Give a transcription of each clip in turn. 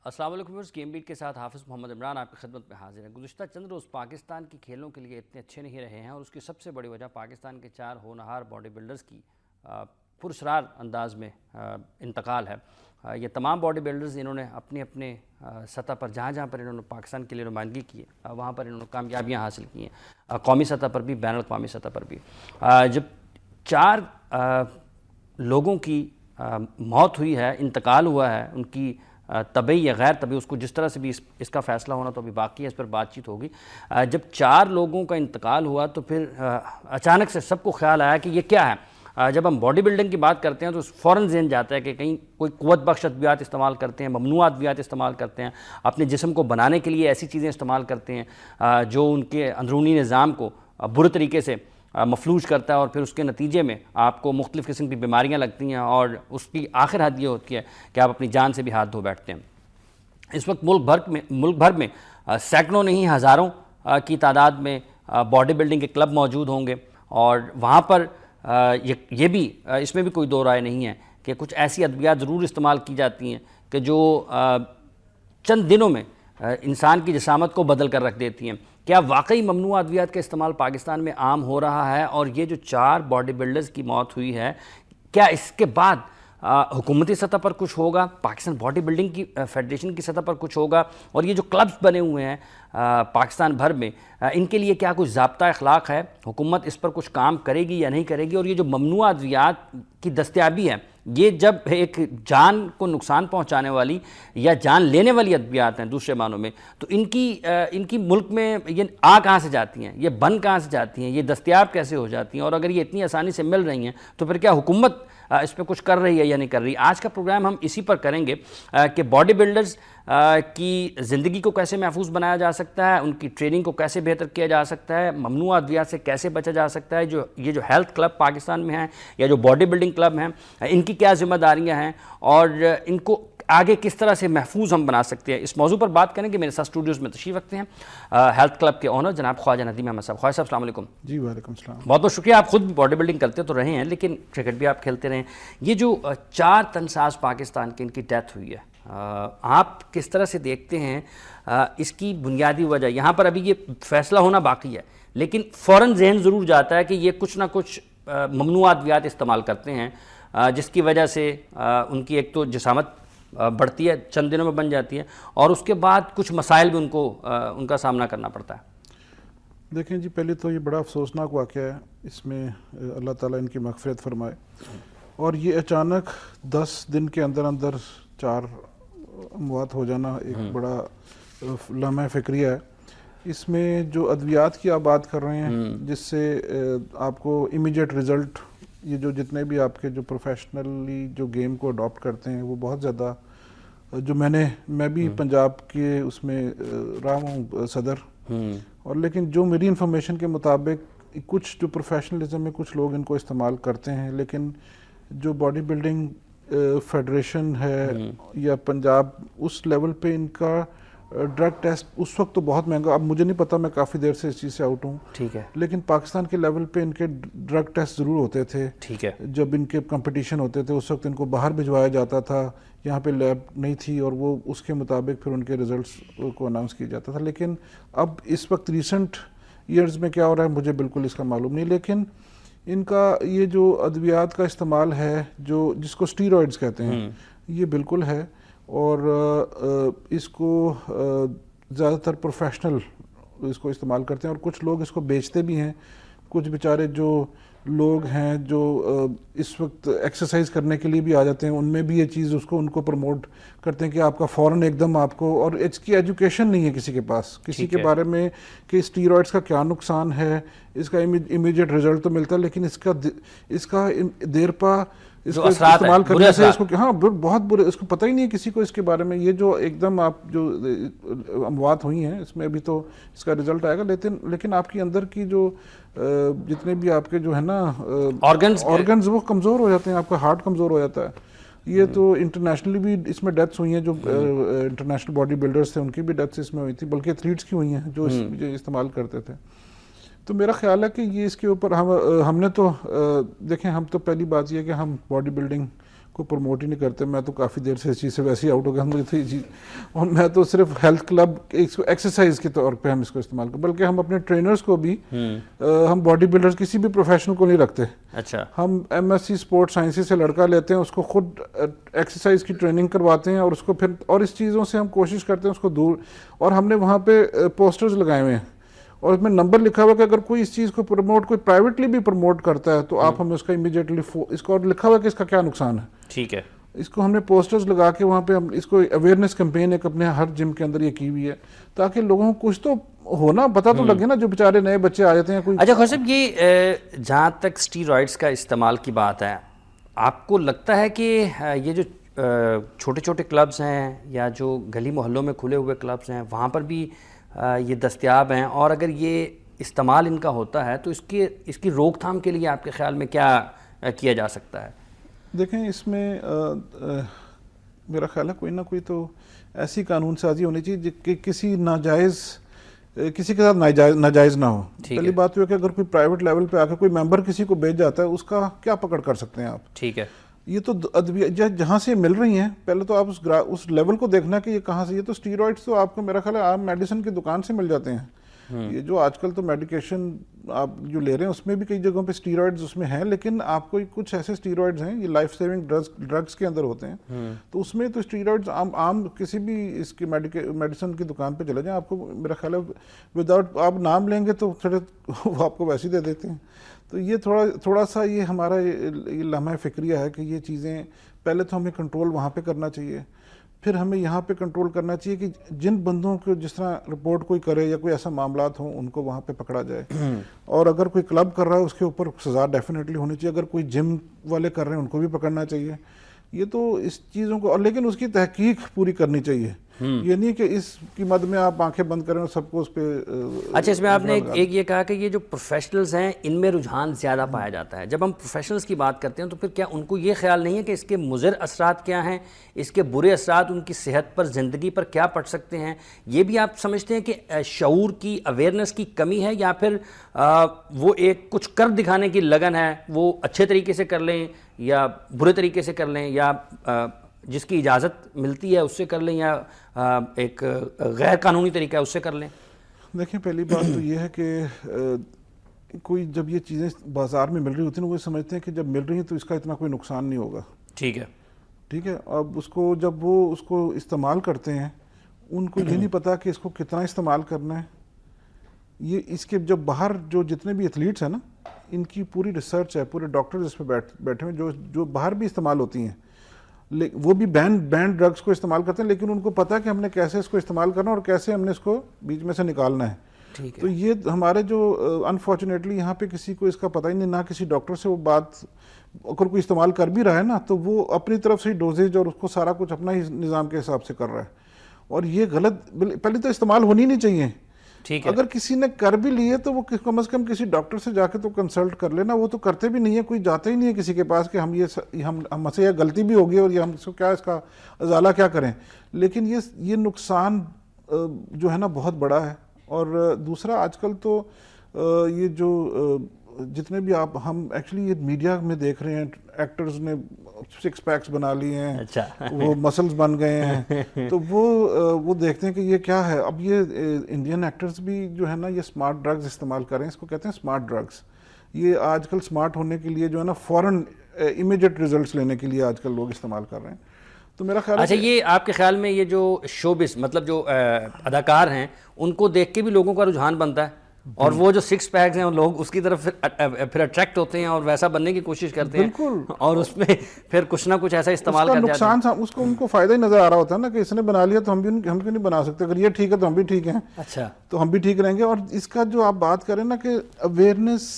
السلام علیکم، game bat کے ساتھ حافظ محمد عمران آپ کی خدمت میں حاضر ہیں۔ گزشتہ چند روز پاکستان کی کھیلوں کے لیے اتنے اچھے نہیں رہے ہیں، اور اس کی سب سے بڑی وجہ پاکستان کے 4 ہونہار باڈی بلڈرز کی پراسرار انداز میں انتقال ہے۔ یہ تمام باڈی بلڈرز انہوں نے اپنے سطح پر جہاں پر انہوں نے پاکستان کے لیے نمائندگی کی ہے وہاں پر انہوں نے کامیابیاں حاصل کی ہیں، قومی سطح پر بھی بین الاقوامی سطح پر بھی۔ جب 4 لوگوں کی موت ہوئی ہے، انتقال ہوا ہے، ان کی طبعی یا غیر طبعی، اس کو جس طرح سے بھی اس کا فیصلہ ہونا تو ابھی باقی ہے، اس پر بات چیت ہوگی۔ جب 4 لوگوں کا انتقال ہوا تو پھر اچانک سے سب کو خیال آیا کہ یہ کیا ہے۔ جب ہم باڈی بلڈنگ کی بات کرتے ہیں تو فوراً ذہن جاتا ہے کہ کہیں کوئی قوت بخش ادویات استعمال کرتے ہیں، ممنوع ادویات استعمال کرتے ہیں، اپنے جسم کو بنانے کے لیے ایسی چیزیں استعمال کرتے ہیں جو ان کے اندرونی نظام کو برے طریقے سے مفلوج کرتا ہے، اور پھر اس کے نتیجے میں آپ کو مختلف قسم کی بیماریاں لگتی ہیں، اور اس کی آخر حد یہ ہوتی ہے کہ آپ اپنی جان سے بھی ہاتھ دھو بیٹھتے ہیں۔ اس وقت ملک بھر میں سینکڑوں نہیں ہزاروں کی تعداد میں باڈی بلڈنگ کے کلب موجود ہوں گے، اور وہاں پر یہ بھی اس میں بھی کوئی دو رائے نہیں ہے کہ کچھ ایسی ادویات ضرور استعمال کی جاتی ہیں کہ جو چند دنوں میں انسان کی جسامت کو بدل کر رکھ دیتی ہیں۔ کیا واقعی ممنوع ادویات کا استعمال پاکستان میں عام ہو رہا ہے؟ اور یہ جو 4 باڈی بلڈرز کی موت ہوئی ہے، کیا اس کے بعد حکومتی سطح پر کچھ ہوگا، پاکستان باڈی بلڈنگ کی فیڈریشن کی سطح پر کچھ ہوگا، اور یہ جو کلبز بنے ہوئے ہیں پاکستان بھر میں، ان کے لیے کیا کچھ ضابطہ اخلاق ہے؟ حکومت اس پر کچھ کام کرے گی یا نہیں کرے گی؟ اور یہ جو ممنوع ادویات کی دستیابی ہے، یہ جب ایک جان کو نقصان پہنچانے والی یا جان لینے والی ادویات ہیں دوسرے معنوں میں، تو ان کی ملک میں یہ کہاں سے جاتی ہیں، یہ بن کہاں سے جاتی ہیں، یہ دستیاب کیسے ہو جاتی ہیں؟ اور اگر یہ اتنی آسانی سے مل رہی ہیں تو پھر کیا حکومت اس پہ کچھ کر رہی ہے یا نہیں کر رہی؟ آج کا پروگرام ہم اسی پر کریں گے کہ باڈی بلڈرز کی زندگی کو کیسے محفوظ بنایا جا سکتا ہے، ان کی ٹریننگ کو کیسے بہتر کیا جا سکتا ہے، ممنوع ادویات سے کیسے بچا جا سکتا ہے، یہ جو ہیلتھ کلب پاکستان میں ہیں یا جو باڈی بلڈنگ کلب ہیں، ان کی کیا ذمہ داریاں ہیں، اور ان کو آگے کس طرح سے محفوظ ہم بنا سکتے ہیں۔ اس موضوع پر بات کریں کہ میرے ساتھ اسٹوڈیوز میں تشریف رکھتے ہیں ہیلتھ کلب کے اونر جناب خواجہ ندیم احمد صاحب۔ خواجہ صاحب السلام علیکم۔ جی وعلیکم السلام۔ بہت بہت شکریہ، آپ خود بھی باڈی بلڈنگ کرتے تو رہے ہیں لیکن کرکٹ بھی آپ کھیلتے رہے ہیں۔ یہ جو 4 تنساز پاکستان کے ان کی ڈیتھ ہوئی ہے، آپ کس طرح سے دیکھتے ہیں اس کی بنیادی وجہ؟ یہاں پر ابھی یہ فیصلہ ہونا باقی ہے، لیکن فوراً ذہن ضرور جاتا ہے کہ یہ کچھ نہ کچھ ممنوع ادویات استعمال کرتے ہیں جس کی وجہ سے ان کی ایک تو جسامت بڑھتی ہے، چند دنوں میں بن جاتی ہے، اور اس کے بعد کچھ مسائل بھی ان کا سامنا کرنا پڑتا ہے۔ دیکھیں جی، پہلے تو یہ بڑا افسوسناک واقعہ ہے، اس میں اللہ تعالیٰ ان کی مغفرت فرمائے، اور یہ اچانک 10 دن کے اندر 4 اموات ہو جانا ایک بڑا لمحہ فکریہ ہے۔ اس میں جو ادویات کی آپ بات کر رہے ہیں جس سے آپ کو امیڈیٹ رزلٹ، یہ جو جتنے بھی آپ کے جو پروفیشنلی جو گیم کو اڈاپٹ کرتے ہیں وہ بہت زیادہ، جو میں بھی پنجاب کے اس میں رہا ہوں صدر، اور لیکن جو میری انفارمیشن کے مطابق کچھ جو پروفیشنلزم میں کچھ لوگ ان کو استعمال کرتے ہیں، لیکن جو باڈی بلڈنگ فیڈریشن ہے یا پنجاب، اس لیول پہ ان کا ڈرگ ٹیسٹ اس وقت تو بہت مہنگا، اب مجھے نہیں پتا، میں کافی دیر سے اس چیز سے آؤٹ ہوں، ٹھیک ہے، لیکن پاکستان کے لیول پہ ان کے ڈرگ ٹیسٹ ضرور ہوتے تھے۔ ٹھیک ہے، جب ان کے کمپٹیشن ہوتے تھے اس وقت ان کو باہر بھجوایا جاتا تھا، یہاں پہ لیب نہیں تھی، اور وہ اس کے مطابق پھر ان کے ریزلٹس کو اناؤنس کیا جاتا تھا۔ لیکن اب اس وقت ریسنٹ ایئرز میں کیا ہو رہا ہے مجھے بالکل اس کا معلوم نہیں، لیکن ان کا یہ جو ادویات کا استعمال ہے جو جس کو اسٹیرائڈز کہتے ہیں، یہ بالکل ہے، اور اس کو زیادہ تر پروفیشنل اس کو استعمال کرتے ہیں، اور کچھ لوگ اس کو بیچتے بھی ہیں۔ کچھ بیچارے جو لوگ ہیں جو اس وقت ایکسرسائز کرنے کے لیے بھی آ جاتے ہیں، ان میں بھی یہ چیز ان کو پروموٹ کرتے ہیں کہ آپ کا فوراً ایک دم آپ کو، اور اس کی ایجوکیشن نہیں ہے کسی کے پاس، کسی کے بارے میں کہ اسٹیرائڈس کا کیا نقصان ہے، اس کا امیڈیٹ رزلٹ تو ملتا ہے، لیکن اس کا دیر پا اس کو استعمال کرنے سے اس کو بہت برے، اس کو پتہ ہی نہیں ہے کسی کو اس کے بارے میں۔ یہ جو ایک دم آپ جو اموات ہوئی ہیں اس میں ابھی تو اس کا رزلٹ آئے گا، لیکن آپ کی اندر کی جو جتنے بھی آپ کے جو ہے نا آرگنز وہ کمزور ہو جاتے ہیں، آپ کا ہارٹ کمزور ہو جاتا ہے۔ یہ تو انٹرنیشنلی بھی اس میں ڈیتھس ہوئی ہیں، جو انٹرنیشنل باڈی بلڈرز تھے ان کی بھی ڈیتھس اس میں ہوئی تھی، بلکہ ایتھلیٹس کی ہوئی ہیں جو استعمال کرتے تھے۔ تو میرا خیال ہے کہ یہ اس کے اوپر ہم نے تو دیکھیں، ہم تو پہلی بات یہ ہے کہ ہم باڈی بلڈنگ کوئی پروموٹ ہی نہیں کرتے. میں تو کافی دیر سے اس چیز سے ویسے ہی آؤٹ ہو گیا, مجھے تو یہ چیز, اور میں تو صرف ہیلتھ کلب ایکسرسائز کے طور پہ ہم اس کو استعمال کرتے, بلکہ ہم اپنے ٹرینرز کو بھی, ہم باڈی بلڈرز کسی بھی پروفیشنل کو نہیں رکھتے. اچھا, ہم M S C sport sciences سے لڑکا لیتے ہیں, اس کو خود ایکسرسائز کی ٹریننگ کرواتے ہیں, اور اس کو پھر, اور اس چیزوں سے ہم کوشش کرتے ہیں اس کو دور, اور ہم نے وہاں پہ پوسٹرز لگائے ہوئے ہیں اور اس میں نمبر لکھا ہوا کہ اگر کوئی اس چیز کو پروموٹ, کوئی پرائیویٹلی بھی پروموٹ کرتا ہے تو آپ ہمیں اس کا امیڈیٹلی اس کو, اور لکھا ہوا کہ اس کا کیا نقصان ہے. ٹھیک ہے, اس کو ہم نے پوسٹرز لگا کے وہاں پہ ہم اس کو اویئرنیس کمپین ایک اپنے ہر جم کے اندر یہ کی ہوئی ہے, تاکہ لوگوں کو کچھ تو ہونا پتہ تو لگے نا, جو بیچارے نئے بچے آ جاتے ہیں کوئی. اچھا خوشب, یہ جہاں تک اسٹیرائڈس کا استعمال کی بات ہے, آپ کو لگتا ہے کہ یہ جو چھوٹے چھوٹے کلبز ہیں یا جو گلی محلوں میں کھلے ہوئے کلبز ہیں وہاں پر بھی یہ دستیاب ہیں, اور اگر یہ استعمال ان کا ہوتا ہے تو اس کی روک تھام کے لیے آپ کے خیال میں کیا کیا جا سکتا ہے؟ دیکھیں, اس میں میرا خیال ہے کوئی نہ کوئی تو ایسی قانون سازی ہونی چاہیے کہ کسی ناجائز, کسی کے ساتھ ناجائز نہ ہو. پہلی بات یہ ہے کہ اگر کوئی پرائیویٹ لیول پہ آ کے کوئی ممبر کسی کو بھیج جاتا ہے, اس کا کیا پکڑ کر سکتے ہیں آپ؟ ٹھیک ہے, یہ تو ادویہ جہاں سے مل رہی ہیں, پہلے تو آپ اس لیول کو دیکھنا کہ یہ کہاں سے. یہ تو اسٹیرائڈس تو آپ کو میرا خیال ہے عام میڈیسن کی دکان سے مل جاتے ہیں. یہ جو آج کل تو میڈیکیشن آپ جو لے رہے ہیں اس میں بھی کئی جگہوں پہ اسٹیرائڈز اس میں ہیں, لیکن آپ کو کچھ ایسے اسٹیرائڈز ہیں, یہ لائف سیونگ ڈرگس کے اندر ہوتے ہیں, تو اس میں تو اسٹیرائڈز عام کسی بھی اس کی میڈیسن کی دکان پہ چلے جائیں, آپ کو میرا خیال ہے وداؤٹ آپ نام لیں گے تو تھوڑے وہ آپ کو ویسے ہی دے دیتے ہیں. تو یہ تھوڑا سا یہ ہمارا یہ لمحہ فکریہ ہے کہ یہ چیزیں پہلے تو ہمیں کنٹرول وہاں پہ کرنا چاہیے, پھر ہمیں یہاں پہ کنٹرول کرنا چاہیے کہ جن بندوں کو جس طرح رپورٹ کوئی کرے یا کوئی ایسا معاملات ہوں ان کو وہاں پہ پکڑا جائے, اور اگر کوئی کلب کر رہا ہے اس کے اوپر سزا ڈیفینیٹلی ہونی چاہیے, اگر کوئی جم والے کر رہے ہیں ان کو بھی پکڑنا چاہیے. یہ تو اس چیزوں کو, اور لیکن اس کی تحقیق پوری کرنی چاہیے. یہ نہیں کہ اس کی مد میں آپ آنکھیں بند کریں اور سب کو اس پہ. اچھا, اس میں آپ نے ایک یہ کہا کہ یہ جو پروفیشنلز ہیں ان میں رجحان زیادہ پایا جاتا ہے. جب ہم پروفیشنلز کی بات کرتے ہیں تو پھر کیا ان کو یہ خیال نہیں ہے کہ اس کے مضر اثرات کیا ہیں, اس کے برے اثرات ان کی صحت پر, زندگی پر کیا پڑ سکتے ہیں؟ یہ بھی آپ سمجھتے ہیں کہ شعور کی, اویئرنیس کی کمی ہے, یا پھر وہ ایک کچھ کر دکھانے کی لگن ہے, وہ اچھے طریقے سے کر لیں یا برے طریقے سے کر لیں, یا جس کی اجازت ملتی ہے اس سے کر لیں, یا ایک غیر قانونی طریقہ ہے اس سے کر لیں؟ دیکھیں, پہلی بات تو یہ ہے کہ کوئی جب یہ چیزیں بازار میں مل رہی ہوتی ہیں وہ سمجھتے ہیں کہ جب مل رہی ہیں تو اس کا اتنا کوئی نقصان نہیں ہوگا. ٹھیک ہے, ٹھیک ہے. اب اس کو جب وہ اس کو استعمال کرتے ہیں, ان کو یہ نہیں پتا کہ اس کو کتنا استعمال کرنا ہے. یہ اس کے جب باہر جو جتنے بھی ایتھلیٹس ہیں نا, ان کی پوری ریسرچ ہے, پورے ڈاکٹرز اس پہ بیٹھے ہوئے جو باہر بھی استعمال ہوتی ہیں, وہ بھی بینڈ ڈرگس کو استعمال کرتے ہیں, لیکن ان کو پتا ہے کہ ہم نے کیسے اس کو استعمال کرنا اور کیسے ہم نے اس کو بیچ میں سے نکالنا ہے. تو یہ ہمارے جو انفارچونیٹلی یہاں پہ کسی کو اس کا پتہ ہی نہیں, نہ کسی ڈاکٹر سے وہ بات, اگر کوئی استعمال کر بھی رہا ہے نا تو وہ اپنی طرف سے ڈوزیج اور اس کو سارا کچھ اپنا ہی نظام کے حساب سے کر رہا ہے, اور یہ غلط. پہلے تو استعمال ہونی نہیں چاہیے. اگر کسی نے کر بھی لیے تو وہ کم از کم کسی ڈاکٹر سے جا کے تو کنسلٹ کر لینا. وہ تو کرتے بھی نہیں ہے, کوئی جاتا ہی نہیں ہے کسی کے پاس کہ ہم سے یہ غلطی بھی ہوگی اور یہ ہم اس کا ازالہ کیا کریں. لیکن یہ نقصان جو ہے نا بہت بڑا ہے. اور دوسرا, آج کل تو یہ جو جتنے بھی ہم ایکچولی یہ میڈیا میں دیکھ رہے ہیں, ایکٹرز نے 6 پیکس بنا لیے ہیں, وہ مسلز بن گئے ہیں, تو وہ دیکھتے ہیں کہ یہ کیا ہے. اب یہ انڈین ایکٹرز بھی جو ہے نا یہ اسمارٹ ڈرگز استعمال کر رہے ہیں, اس کو کہتے ہیں اسمارٹ ڈرگز. یہ آج کل اسمارٹ ہونے کے لیے جو ہے نا فوراً امیڈیٹ ریزلٹس لینے کے لیے آج کل لوگ استعمال کر رہے ہیں. تو میرا خیال ہے. اچھا, یہ آپ کے خیال میں یہ جو شوبز مطلب جو اداکار ہیں ان کو دیکھ کے بھی لوگوں کا رجحان بنتا ہے, اور وہ جو 6 پیکس ہیں لوگ اس کی طرف پھر اٹریکٹ ہوتے ہیں اور ویسا بننے کی کوشش کرتے ہیں, اور اس میں پھر کچھ نہ کچھ ایسا استعمال کر جاتے ہیں. اس کو ان کو فائدہ ہی نظر آ رہا ہوتا ہے نا کہ اس نے بنا لیا تو ہم کیوں نہیں بنا سکتے, اگر یہ ٹھیک ہے تو ہم بھی ٹھیک ہیں. اچھا, تو ہم بھی ٹھیک رہیں گے. اور اس کا جو آپ بات کریں نا کہ اویئرنیس,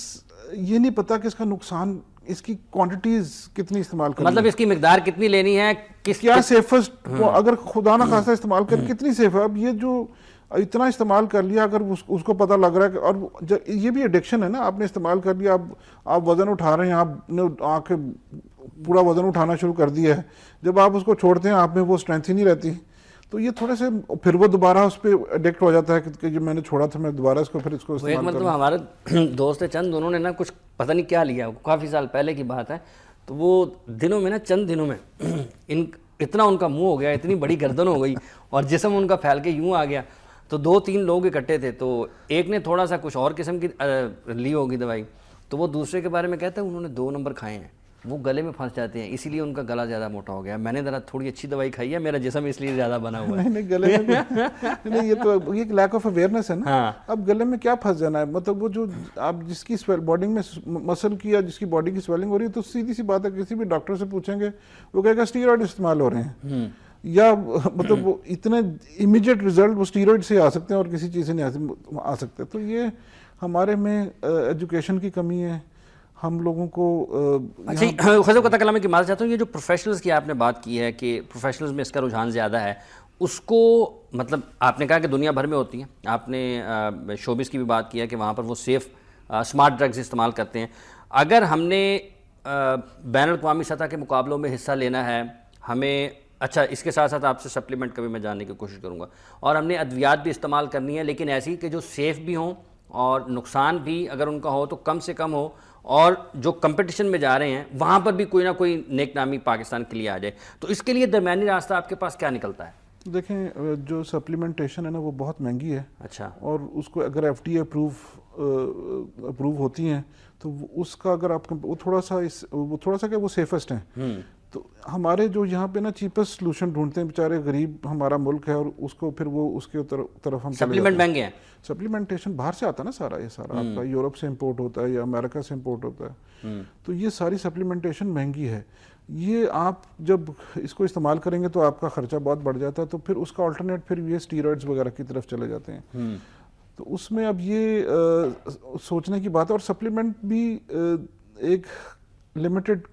یہ نہیں پتا کہ اس کا نقصان, اس کی کوانٹیٹیز کتنی استعمال کرنی, مطلب اس کی مقدار کتنی لینی ہے, کیا سیفسٹ, اگر خدا نہ خاصا استعمال کر کتنی سیف ہے. اب یہ جو اتنا استعمال کر لیا, اگر اس کو پتہ لگ رہا ہے کہ, اور یہ بھی ایڈکشن ہے نا, آپ نے استعمال کر لیا, آپ وزن اٹھا رہے ہیں, آپ نے آ کے پورا وزن اٹھانا شروع کر دیا ہے, جب آپ اس کو چھوڑتے ہیں آپ میں وہ اسٹرینتھ ہی نہیں رہتی. تو یہ تھوڑے سے پھر وہ دوبارہ اس پہ ایڈکٹ ہو جاتا ہے کہ جو میں نے چھوڑا تھا میں دوبارہ اس کو پھر اس کو استعمال کروں. مطلب ہمارے دوست چند انہوں نے نا کچھ پتہ نہیں کیا لیا, کافی سال پہلے کی بات ہے, تو وہ دنوں میں نا چند دنوں میں اتنا ان کا منہ ہو گیا, اتنی بڑی گردن ہو گئی اور جسم ان کا پھیل کے یوں آ گیا. تو 2-3 لوگ اکٹھے تھے, تو ایک نے تھوڑا سا کچھ اور قسم کی لی ہوگی دوائی, تو وہ دوسرے کے بارے میں کہتا ہے انہوں نے 2 نمبر کھائے ہیں, وہ گلے میں پھنس جاتے ہیں, اسی لیے ان کا گلا زیادہ موٹا ہو گیا. میں نے ذرا تھوڑی اچھی دوائی کھائی ہے, میرا جسم اس لیے زیادہ بنا ہوا ہے. نہیں گلے میں نہیں, یہ تو یہ لیک آف اویئرنیس ہے نا. اب گلے میں کیا پھنس جانا ہے, مطلب وہ جو آپ جس کی باڈی میں مسل کی یا جس کی باڈی کی سویلنگ ہو رہی ہے, تو سیدھی سی بات ہے کسی بھی ڈاکٹر سے پوچھیں گے وہ کہے گا اسٹیرائڈ استعمال ہو رہے ہیں, یا مطلب وہ اتنے امیڈیٹ رزلٹ وہ اسٹیرائڈ سے آ سکتے ہیں اور کسی چیز سے نہیں آ سکتے. تو یہ ہمارے میں ایجوکیشن کی کمی ہے, ہم لوگوں کو. اچھا خضر قطع کلام کی معذرت چاہتا ہوں, یہ جو پروفیشنلز کی آپ نے بات کی ہے کہ پروفیشنلز میں اس کا رجحان زیادہ ہے, اس کو مطلب آپ نے کہا کہ دنیا بھر میں ہوتی ہیں, آپ نے شوبز کی بھی بات کی ہے کہ وہاں پر وہ سیف اسمارٹ ڈرگز استعمال کرتے ہیں. اگر ہم نے بین الاقوامی سطح کے مقابلوں میں حصہ لینا ہے, ہمیں اچھا اس کے ساتھ ساتھ آپ سے سپلیمنٹ کا بھی میں جاننے کی کوشش کروں گا, اور ہم نے ادویات بھی استعمال کرنی ہے لیکن ایسی کہ جو سیف بھی ہوں اور نقصان بھی اگر ان کا ہو تو کم سے کم ہو, اور جو کمپٹیشن میں جا رہے ہیں وہاں پر بھی کوئی نہ کوئی نیک نامی پاکستان کے لیے آ جائے, تو اس کے لیے درمیانی راستہ آپ کے پاس کیا نکلتا ہے؟ دیکھیں جو سپلیمنٹیشن ہے نا وہ بہت مہنگی ہے. اچھا. اور اس کو اگر ایف ڈی اپروو ہوتی ہیں تو اس کا اگر آپ وہ تھوڑا سا کہ وہ سیفسٹ ہیں. تو ہمارے جو یہاں پہ نا چیپسٹ سلوشن ڈھونڈتے ہیں بیچارے غریب ہمارا ملک ہے, اور اس کو پھر وہ اس کے طرف ہم سپلیمنٹ مہنگے ہیں. سپلیمنٹیشن باہر سے آتا ہے نا سارا, یہ سارا آپ کا یورپ سے امپورٹ ہوتا ہے یا امریکہ سے امپورٹ ہوتا ہے, تو یہ ساری سپلیمنٹیشن مہنگی ہے. یہ آپ جب اس کو استعمال کریں گے تو آپ کا خرچہ بہت بڑھ جاتا ہے, تو پھر اس کا آلٹرنیٹ پھر یہ اسٹیرائڈز وغیرہ کی طرف چلے جاتے ہیں. تو اس میں اب یہ سوچنے کی بات ہے, اور سپلیمنٹ بھی ایک لمیٹڈ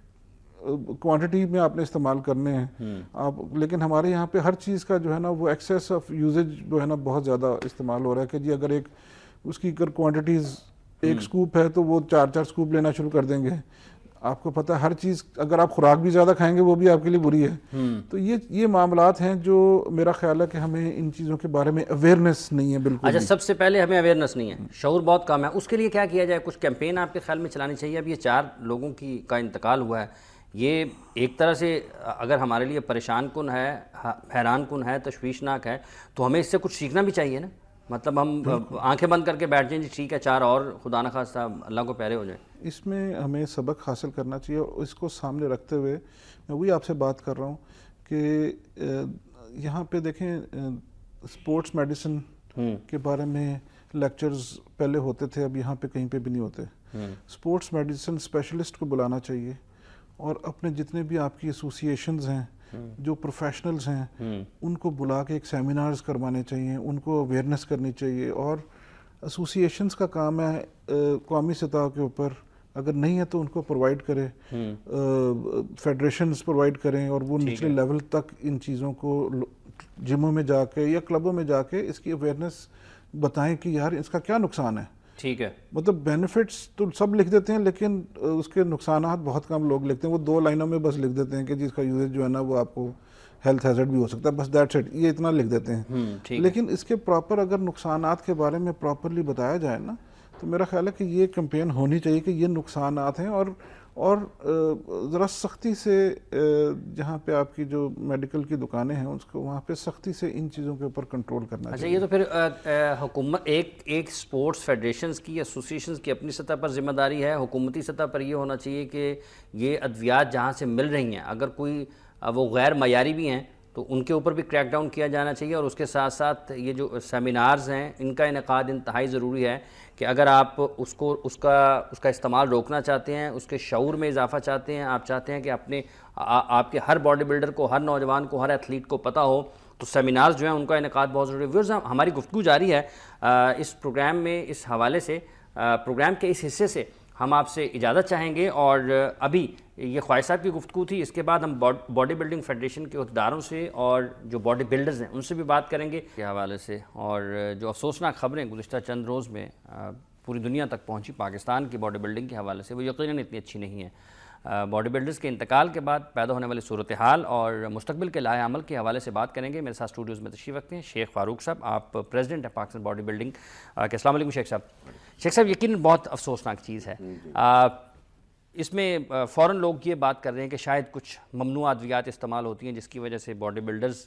کوانٹٹی میں آپ نے استعمال کرنے ہیں آپ, لیکن ہمارے یہاں پہ ہر چیز کا جو ہے نا وہ ایکسیس آف یوزیج جو ہے نا بہت زیادہ استعمال ہو رہا ہے, کہ جی اگر ایک اس کی اگر کوانٹٹیز ایک سکوپ ہے تو وہ 4 سکوپ لینا شروع کر دیں گے. آپ کو پتہ ہے ہر چیز اگر آپ خوراک بھی زیادہ کھائیں گے وہ بھی آپ کے لیے بری ہے. تو یہ معاملات ہیں جو میرا خیال ہے کہ ہمیں ان چیزوں کے بارے میں اویئرنیس نہیں ہے بالکل. اچھا سب سے پہلے ہمیں اویئرنیس نہیں ہے, شعور بہت کم ہے. اس کے لیے کیا کیا جائے, کچھ کیمپین آپ کے خیال میں چلانی چاہیے؟ اب یہ 4 لوگوں کا انتقال ہوا ہے, یہ ایک طرح سے اگر ہمارے لیے پریشان کن ہے, حیران کن ہے, تشویشناک ہے, تو ہمیں اس سے کچھ سیکھنا بھی چاہیے نا. مطلب ہم آنکھیں بند کر کے بیٹھ جائیں جی ٹھیک ہے 4 اور خدا نہ خواستہ اللہ کو پیارے ہو جائیں. اس میں ہمیں سبق حاصل کرنا چاہیے, اور اس کو سامنے رکھتے ہوئے میں وہی آپ سے بات کر رہا ہوں کہ یہاں پہ دیکھیں اسپورٹس میڈیسن کے بارے میں لیکچرز پہلے ہوتے تھے, اب یہاں پہ کہیں پہ بھی نہیں ہوتے. اسپورٹس میڈیسن اسپیشلسٹ کو بلانا چاہیے, اور اپنے جتنے بھی آپ کی ایسوسیشنز ہیں جو پروفیشنلز ہیں ان کو بلا کے ایک سیمینارز کروانے چاہیے, ان کو اویئرنیس کرنی چاہیے. اور ایسوسیشنز کا کام ہے قومی سطح کے اوپر, اگر نہیں ہے تو ان کو پرووائڈ کرے, فیڈریشنز پرووائڈ کریں, اور وہ نچلے لیول تک ان چیزوں کو جموں میں جا کے یا کلبوں میں جا کے اس کی اویئرنیس بتائیں کہ یار اس کا کیا نقصان ہے. ٹھیک ہے, مطلب بینیفٹس تو سب لکھ دیتے ہیں لیکن اس کے نقصانات بہت کم لوگ لکھتے ہیں. وہ 2 لائنوں میں بس لکھ دیتے ہیں کہ جس کا یوزیج جو ہے نا وہ آپ کو ہیلتھ ہیزرڈ بھی ہو سکتا ہے, بس دیٹس اٹ, یہ اتنا لکھ دیتے ہیں. لیکن اس کے پراپر اگر نقصانات کے بارے میں پراپرلی بتایا جائے نا, تو میرا خیال ہے کہ یہ کمپین ہونی چاہیے کہ یہ نقصانات ہیں, اور ذرا سختی سے جہاں پہ آپ کی جو میڈیکل کی دکانیں ہیں اس کو وہاں پہ سختی سے ان چیزوں کے اوپر کنٹرول کرنا چاہیے. اچھا یہ تو پھر حکومت ایک سپورٹس فیڈریشنز کی, ایسوسیشنز کی اپنی سطح پر ذمہ داری ہے. حکومتی سطح پر یہ ہونا چاہیے کہ یہ ادویات جہاں سے مل رہی ہیں اگر کوئی وہ غیر معیاری بھی ہیں تو ان کے اوپر بھی کریک ڈاؤن کیا جانا چاہیے. اور اس کے ساتھ ساتھ یہ جو سیمینارز ہیں ان کا انعقاد انتہائی ضروری ہے کہ اگر آپ اس کا استعمال روکنا چاہتے ہیں, اس کے شعور میں اضافہ چاہتے ہیں, آپ چاہتے ہیں کہ آپ کے ہر باڈی بلڈر کو, ہر نوجوان کو, ہر ایتھلیٹ کو پتہ ہو, تو سیمینارز جو ہیں ان کا انعقاد بہت ضروری ہے. ویورز ہماری گفتگو جاری ہے اس پروگرام میں. اس حوالے سے پروگرام کے اس حصے سے ہم آپ سے اجازت چاہیں گے, اور ابھی یہ خواہش صاحب کی گفتگو تھی, اس کے بعد ہم باڈی بلڈنگ فیڈریشن کے عہدیداروں سے اور جو باڈی بلڈرز ہیں ان سے بھی بات کریں گے کے حوالے سے. اور جو افسوسناک خبریں گزشتہ چند روز میں پوری دنیا تک پہنچی پاکستان کی باڈی بلڈنگ کے حوالے سے, وہ یقیناً اتنی اچھی نہیں ہیں. باڈی بلڈرز کے انتقال کے بعد پیدا ہونے والی صورتحال اور مستقبل کے لائحہ عمل کے حوالے سے بات کریں گے. میرے ساتھ اسٹوڈیوز میں تشریف رکھتے ہیں شیخ فاروق صاحب, آپ پریزیڈنٹ ہیں پاکستان باڈی بلڈنگ کے. السلام علیکم شیخ صاحب. شیخ صاحب یقیناً بہت افسوسناک چیز ہے, اس میں فوراً لوگ یہ بات کر رہے ہیں کہ شاید کچھ ممنوع ادویات استعمال ہوتی ہیں جس کی وجہ سے باڈی بلڈرز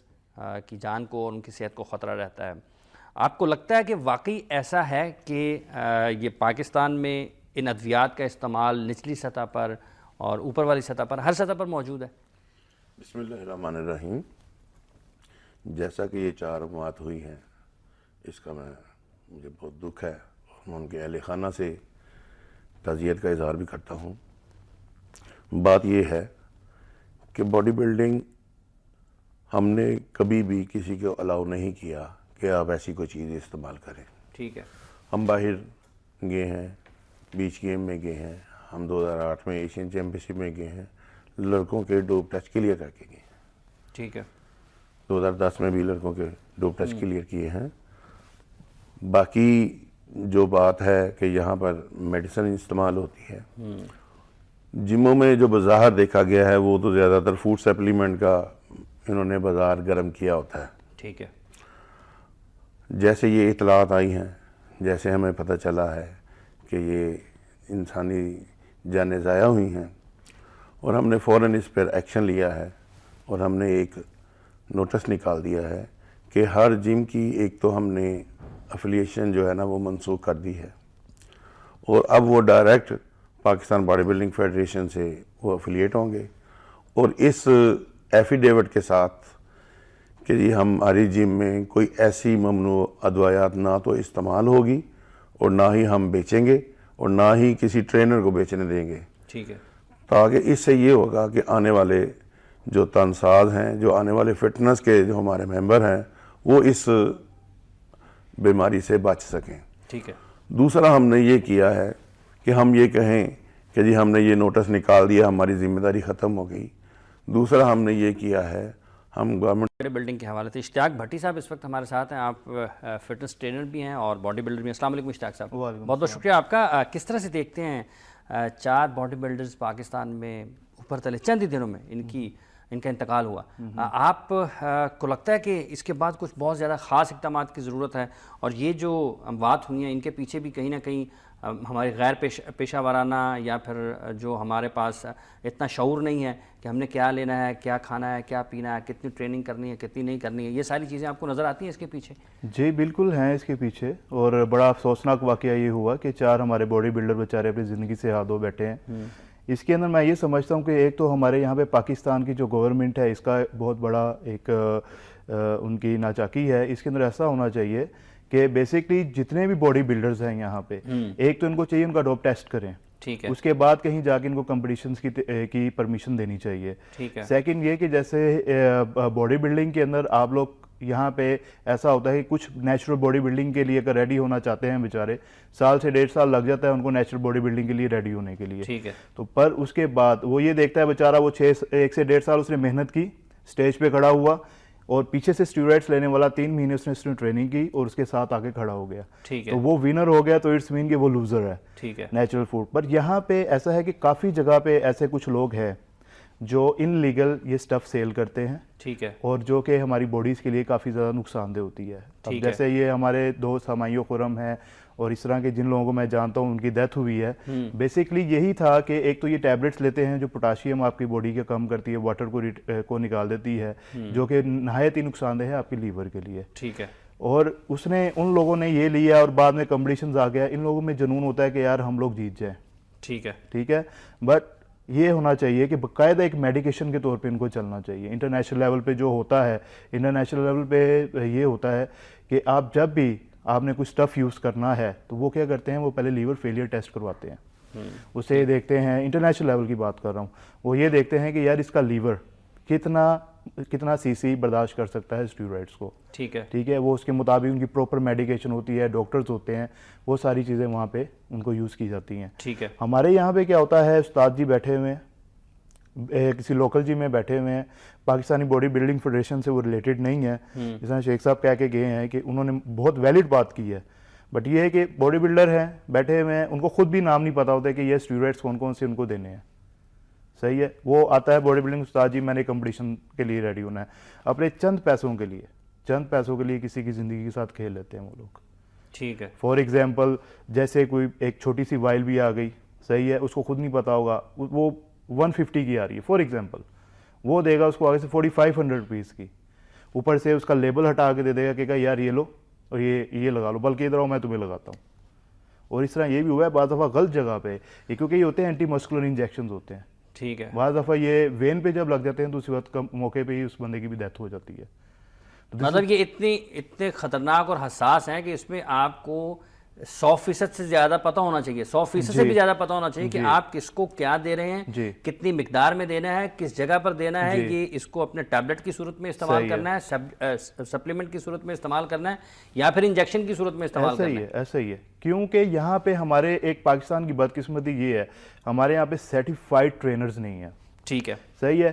کی جان کو اور ان کی صحت کو خطرہ رہتا ہے. آپ کو لگتا ہے کہ واقعی ایسا ہے کہ یہ پاکستان میں ان ادویات کا استعمال نچلی سطح پر اور اوپر والی سطح پر ہر سطح پر موجود ہے؟ بسم اللہ الرحمن الرحیم. جیسا کہ یہ 4 موات ہوئی ہیں اس کا مجھے بہت دکھ ہے اور میں ان کے اہل خانہ سے تعزیت کا اظہار بھی کرتا ہوں. بات یہ ہے کہ باڈی بلڈنگ ہم نے کبھی بھی کسی کو الاؤ نہیں کیا کہ آپ ایسی کوئی چیز استعمال کریں. ٹھیک ہے. ہم باہر گئے ہیں, بیچ گیم میں گئے ہیں, ہم 2008 میں ایشین چیمپئن شپ میں گئے ہیں, لڑکوں کے ڈوپ ٹیسٹ کلیئر کر کے گئے ہیں. ٹھیک ہے. 2010 میں بھی لڑکوں کے ڈوپ ٹیسٹ کلیئر کیے ہیں. باقی جو بات ہے کہ یہاں پر میڈیسن استعمال ہوتی ہے, جموں میں جو بازار دیکھا گیا ہے وہ تو زیادہ تر فوڈ سپلیمنٹ کا انہوں نے بازار گرم کیا ہوتا ہے. ٹھیک ہے. جیسے یہ اطلاعات آئی ہیں, جیسے ہمیں پتہ چلا ہے کہ یہ انسانی جانیں ضائع ہوئی ہیں, اور ہم نے فوراً اس پر ایکشن لیا ہے اور ہم نے ایک نوٹس نکال دیا ہے کہ ہر جم کی ایک تو ہم نے افیلیشن جو ہے نا وہ منسوخ کر دی ہے, اور اب وہ direct Pakistan body building federation سے وہ افیلیٹ ہوں گے, اور اس ایفیڈیوٹ کے ساتھ کہ جی ہماری جم میں کوئی ایسی ممنوع ادویات نہ تو استعمال ہوگی اور نہ ہی ہم بیچیں گے اور نہ ہی کسی ٹرینر کو بیچنے دیں گے. ٹھیک ہے. تاکہ اس سے یہ ہوگا کہ آنے والے جو تنساز ہیں, جو آنے والے فٹنس کے جو ہمارے ممبر ہیں, وہ اس بیماری سے بچ سکیں. ٹھیک ہے. دوسرا ہم نے یہ کیا ہے کہ ہم یہ کہیں کہ جی ہم نے یہ نوٹس نکال دیا, ہماری ذمہ داری ختم ہو گئی. دوسرا ہم نے یہ کیا ہے, ہم گورنمنٹ باڈی بلڈنگ کے حوالے سے اشتیاق بھٹی صاحب اس وقت ہمارے ساتھ ہیں. آپ فٹنس ٹرینر بھی ہیں اور باڈی بلڈر بھی ہیں. السلام علیکم اشتیاق صاحب. بہت بہت شکریہ آپ کا. کس طرح سے دیکھتے ہیں 4 باڈی بلڈرز پاکستان میں اوپر تلے چند ہی دنوں میں ان کا انتقال ہوا, آپ کو لگتا ہے کہ اس کے بعد کچھ بہت زیادہ خاص اقدامات کی ضرورت ہے, اور یہ جو اموات ہوئی ہیں ان کے پیچھے بھی کہیں نہ کہیں ہماری غیر پیشہ ورانہ یا پھر جو ہمارے پاس اتنا شعور نہیں ہے کہ ہم نے کیا لینا ہے, کیا کھانا ہے, کیا پینا ہے, کتنی ٹریننگ کرنی ہے, کتنی نہیں کرنی ہے, یہ ساری چیزیں آپ کو نظر آتی ہیں اس کے پیچھے؟ جی بالکل ہیں اس کے پیچھے, اور بڑا افسوسناک واقعہ یہ ہوا کہ 4 ہمارے باڈی بلڈر بیچارے اپنی زندگی سے ہاتھ دھو بیٹھے ہیں. اس کے اندر میں یہ سمجھتا ہوں کہ ایک تو ہمارے یہاں پہ پاکستان کی جو گورنمنٹ ہے اس کا بہت بڑا ایک ان کی ناچاکی ہے. اس کے اندر ایسا ہونا چاہیے کہ بیسکلی جتنے بھی باڈی بلڈرز ہیں یہاں پہ, ایک تو ان کو چاہیے ان کا ڈوپ ٹیسٹ کریں, ٹھیک ہے, اس کے بعد کہیں جا کے ان کو کمپٹیشنز کی پرمیشن دینی چاہیے. ٹھیک ہے. سیکنڈ یہ کہ جیسے باڈی بلڈنگ کے اندر آپ لوگ یہاں پہ ایسا ہوتا ہے کہ کچھ نیچرل باڈی بلڈنگ کے لیے اگر ریڈی ہونا چاہتے ہیں بیچارے, 1 سال سے 1.5 سال لگ جاتا ہے ان کو نیچرل باڈی بلڈنگ کے لیے ریڈی ہونے کے لیے. ٹھیک ہے. تو پر اس کے بعد وہ یہ دیکھتا ہے بیچارہ, وہ 1 سے 1.5 سال اس نے محنت کی, اسٹیج پہ کھڑا ہوا اور پیچھے سے اسٹیرائڈس لینے والا 3 مہینے اس نے ٹریننگ کی اور اس کے ساتھ آ کے کھڑا ہو گیا. ٹھیک ہے. تو وہ ونر ہو گیا, تو اٹس مین کہ وہ لوزر ہے. ٹھیک ہے. نیچرل فوڈ پر یہاں پہ ایسا ہے کہ کافی جگہ پہ ایسے کچھ لوگ ہیں جو ان لیگل یہ سٹف سیل کرتے ہیں. ٹھیک ہے. اور جو کہ ہماری باڈیز کے لیے کافی زیادہ نقصان دہ ہوتی ہے. اب جیسے یہ ہمارے دوست ہمایوں خرم ہیں اور اس طرح کے جن لوگوں کو میں جانتا ہوں ان کی ڈیتھ ہوئی ہے, بیسکلی یہی تھا کہ ایک تو یہ ٹیبلٹس لیتے ہیں جو پوٹاشیم آپ کی باڈی کا کم کرتی ہے, واٹر کو نکال دیتی ہے, جو کہ نہایت ہی نقصان دہ ہے آپ کے لیور کے لیے. ٹھیک ہے. اور اس نے ان لوگوں نے یہ لیا اور بعد میں کمپٹیشنز آ گیا. ان لوگوں میں جنون ہوتا ہے کہ یار ہم لوگ جیت جائیں. ٹھیک ہے. ٹھیک ہے. بٹ یہ ہونا چاہیے کہ باقاعدہ ایک میڈیکیشن کے طور پہ ان کو چلنا چاہیے. انٹرنیشنل لیول پہ جو ہوتا ہے, انٹرنیشنل لیول پہ یہ ہوتا ہے کہ آپ جب بھی آپ نے کوئی سٹف یوز کرنا ہے تو وہ کیا کرتے ہیں, وہ پہلے لیور فیلئر ٹیسٹ کرواتے ہیں. اسے دیکھتے ہیں, انٹرنیشنل لیول کی بات کر رہا ہوں, وہ یہ دیکھتے ہیں کہ یار اس کا لیور کتنا سی سی برداشت کر سکتا ہے اسٹیرائڈس کو. ٹھیک ہے. ٹھیک ہے. وہ اس کے مطابق ان کی پراپر میڈیکیشن ہوتی ہے, ڈاکٹرز ہوتے ہیں, وہ ساری چیزیں وہاں پہ ان کو یوز کی جاتی ہیں. ٹھیک ہے. ہمارے یہاں پہ کیا ہوتا ہے, استاد جی بیٹھے ہوئے ہیں کسی لوکل جم میں بیٹھے ہوئے ہیں, پاکستانی باڈی بلڈنگ فیڈریشن سے وہ ریلیٹڈ نہیں ہے, جس طرح شیخ صاحب کہہ کے گئے ہیں کہ انہوں نے بہت ویلڈ بات کی ہے. بٹ یہ ہے کہ باڈی بلڈر ہیں بیٹھے ہوئے ہیں, ان کو خود بھی نام نہیں پتا ہوتا ہے کہ یہ اسٹیرائڈس کون کون سے ان کو دینے ہیں. صحیح ہے. وہ آتا ہے باڈی بلڈنگ, استاد جی میں نے کمپٹیشن کے لیے ریڈی ہونا ہے, اپنے چند پیسوں کے لیے کسی کی زندگی کے ساتھ کھیل لیتے ہیں وہ لوگ. ٹھیک ہے. فار ایگزامپل جیسے کوئی ایک چھوٹی سی وائل بھی آ گئی, صحیح ہے, اس کو خود نہیں پتا ہوگا, وہ 150 کی آ رہی ہے فار ایگزامپل, وہ دے گا اس کو آگے سے 4500 روپیز کی, اوپر سے اس کا لیبل ہٹا کے دے دے گا کہ یار یہ لو اور یہ لگا لو, بلکہ ادھر آؤ میں تمہیں لگاتا ہوں. اور اس طرح یہ بھی ہوا ہے بعض دفعہ غلط جگہ پہ, کیونکہ یہ ہوتے ہیں اینٹی مسکولر انجیکشنز ہوتے ہیں, ٹھیک ہے, بعض دفعہ یہ وین پہ جب لگ جاتے ہیں تو اسی وقت موقع پہ ہی اس بندے کی بھی ڈیتھ ہو جاتی ہے. مطلب یہ اتنے خطرناک اور حساس ہیں کہ اس میں آپ کو 100% سے زیادہ پتہ ہونا چاہیے, 100% سے بھی زیادہ پتہ ہونا چاہیے کہ آپ کس کو کیا دے رہے ہیں, کتنی مقدار میں دینا ہے, کس جگہ پر دینا ہے, یہ اس کو اپنے ٹیبلٹ کی صورت میں استعمال کرنا ہے, سپلیمنٹ کی صورت میں استعمال کرنا ہے, یا پھر انجیکشن کی صورت میں استعمال کرنا ہے. ایسا ہی ہے, کیونکہ یہاں پہ ہمارے ایک پاکستان کی بدقسمتی یہ ہے, ہمارے یہاں پہ سرٹیفائڈ ٹرینرز نہیں ہیں. ٹھیک ہے, صحیح ہے.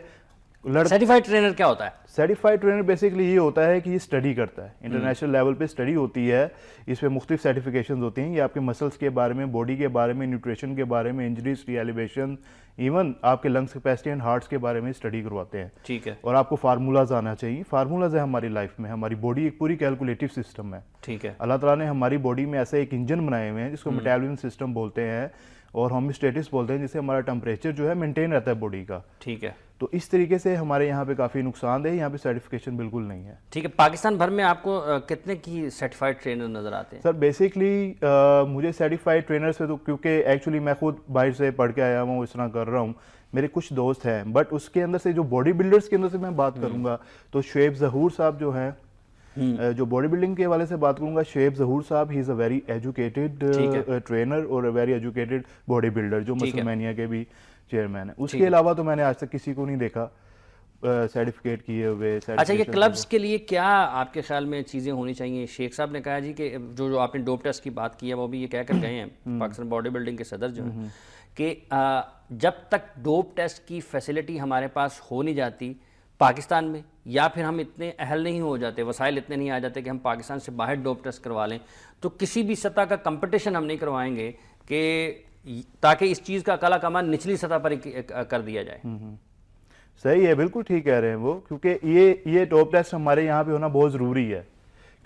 سرٹیفائڈ ٹرینر کیا ہوتا ہے؟ سرٹیفائڈ ٹرینر بیسکلی یہ ہوتا ہے کہ یہ اسٹڈی کرتا ہے, انٹرنیشنل لیول پہ اسٹڈی ہوتی ہے, اس پہ مختلف سرٹیفکیشنز ہوتی ہیں, یہ آپ کے مسلس کے بارے میں, باڈی کے بارے میں, نیوٹریشن کے بارے میں, انجریز ری ایلیویشن, ایون آپ کے لنگس کیپیسٹی اینڈ ہارٹس کے بارے میں اسٹڈی کرواتے ہیں. ٹھیک ہے, اور آپ کو فارمولاز آنا چاہیے. فارمولاز ہے ہماری لائف میں, ہماری باڈی ایک پوری کیلکولیٹو سسٹم ہے. ٹھیک ہے, اللہ تعالیٰ نے ہماری باڈی میں ایسے ایک انجن بنائے ہوئے ہیں جس کو میٹابولزم سسٹم بولتے ہیں اور ہومیوسٹیٹس بولتے ہیں, جس سے ہمارا ٹمپریچر جو ہے مینٹین رہتا ہے باڈی کا. ٹھیک ہے, تو اس طریقے سے ہمارے یہاں پہ کافی نقصان ہے, یہاں پہ سرٹیفکیشن بالکل نہیں ہے. ٹھیک ہے. پاکستان بھر میں آپ کو کتنے کی سرٹیفائڈ ٹرینر نظر آتے ہیں؟ سر بیسکلی مجھے سرٹیفائڈ ٹرینر سے تو, کیونکہ ایکچولی میں خود باہر سے پڑھ کے آیا ہوں, اس طرح کر رہا ہوں, میرے کچھ دوست ہیں, بٹ اس کے اندر سے جو باڈی بلڈرز کے اندر سے میں بات کروں گا تو شعیب ظہور صاحب جو ہیں, جو باڈی بلڈنگ کے حوالے سے بات کروں گا, شعیب ظہور صاحب ہی از اے ویری ایجوکیٹڈ ٹرینر اور a very educated body builder, جو مسل مینیا کے بھی چیئرمین ہے. اس کے علاوہ تو میں نے آج تک کسی کو نہیں دیکھا سرٹیفکیٹ کیے ہوئے. اچھا, یہ کلبز کے لیے کیا آپ کے خیال میں چیزیں ہونی چاہیے؟ شیخ صاحب نے کہا جی کہ جو آپ نے ڈوپ ٹیسٹ کی بات کی ہے وہ بھی یہ کہہ کر گئے ہیں, پاکستان باڈی بلڈنگ کے صدر جو ہیں, کہ جب تک ڈوپ ٹیسٹ کی فیسلٹی ہمارے پاس ہو نہیں جاتی پاکستان میں, یا پھر ہم اتنے اہل نہیں ہو جاتے, وسائل اتنے نہیں آ جاتے کہ ہم پاکستان سے باہر ڈوپ ٹیسٹ کروا لیں, تو کسی بھی سطح کا کمپٹیشن ہم نہیں کروائیں گے کہ تاکہ اس چیز کا کلا کمان نچلی سطح پر کر دیا جائے. صحیح ہے, بالکل ٹھیک کہہ رہے ہیں وہ, کیونکہ یہ ٹاپ ٹیسٹ ہمارے یہاں پہ ہونا بہت ضروری ہے,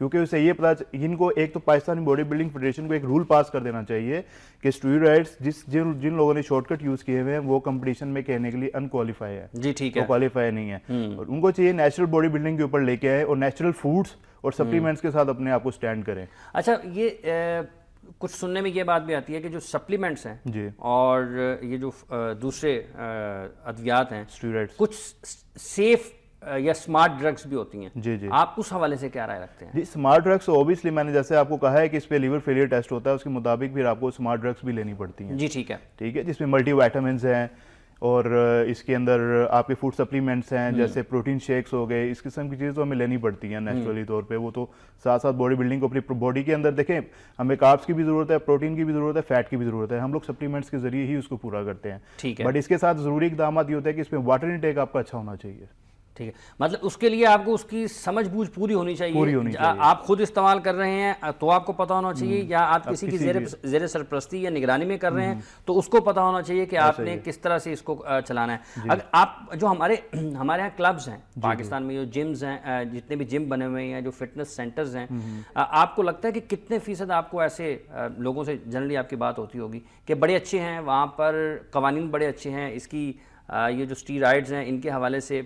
کیونکہ اسے یہ پتا, ان کو ایک تو پاکستانی باڈی بلڈنگ فیڈریشن کو ایک رول پاس کر دینا چاہیے کہ اسٹیرائڈز جن لوگوں نے شارٹ کٹ یوز کیے ہوئے ہیں وہ کمپٹیشن میں کہنے کے لیے ان کوالیفائی ہے. جی ٹھیک ہے, وہ کوالیفائی نہیں ہے, اور ان کو چاہیے نیچرل باڈی بلڈنگ کے اوپر لے کے آئے اور نیچرل فوڈس اور سپلیمنٹس کے ساتھ اپنے آپ کو سٹینڈ کریں. اچھا, یہ کچھ سننے میں یہ بات بھی آتی ہے کہ جو سپلیمنٹس ہیں جی اور یہ جو دوسرے ادویات ہیں, اسٹیرائڈز, کچھ سیف یا سمارٹ ڈرگس بھی ہوتی ہیں. جی جی, آپ اس حوالے سے کیا رائے رکھتے ہیں؟ جی سمارٹ ڈرگس اوبیسلی میں نے جیسے آپ کو کہا ہے کہ اس پہ لیور فیلئر ٹیسٹ ہوتا ہے, اس کے مطابق پھر آپ کو سمارٹ ڈرگس بھی لینی پڑتی ہیں. جی ٹھیک ہے, ٹھیک ہے, جس میں ملٹی وائٹامنس ہیں اور اس کے اندر آپ کے فوڈ سپلیمنٹس ہیں, جیسے پروٹین شیکس ہو گئے, اس قسم کی چیزیں تو ہمیں لینی پڑتی ہیں نیچرلی طور پہ. وہ تو ساتھ ساتھ باڈی بلڈنگ کو اپنی باڈی کے اندر دیکھیں, ہمیں کاربس کی بھی ضرورت ہے, پروٹین کی بھی ضرورت ہے, فیٹ کی بھی ضرورت ہے, ہم لوگ سپلیمنٹس کے ذریعے ہی اس کو پورا کرتے ہیں. ٹھیک ہے, بٹ اس کے ساتھ ضروری اقدامات یہ ہوتا ہے کہ اس میں واٹر انٹیک آپ کا اچھا ہونا چاہیے. ٹھیک ہے, مطلب اس کے لیے آپ کو اس کی سمجھ بوجھ پوری ہونی چاہیے. آپ خود استعمال کر رہے ہیں تو آپ کو پتہ ہونا چاہیے, یا آپ کسی کی زیر سرپرستی یا نگرانی میں کر رہے ہیں تو اس کو پتہ ہونا چاہیے کہ آپ نے کس طرح سے اس کو چلانا ہے. اگر آپ جو ہمارے یہاں کلبز ہیں پاکستان میں, جو جمز ہیں, جتنے بھی جم بنے ہوئے ہیں, جو فٹنس سینٹرز ہیں, آپ کو لگتا ہے کہ کتنے فیصد آپ کو ایسے لوگوں سے جنرلی آپ کی بات ہوتی ہوگی کہ بڑے اچھے ہیں, وہاں پر قوانین بڑے اچھے ہیں, اس کی یہ جو اسٹیرائڈز ہیں ان کے حوالے سے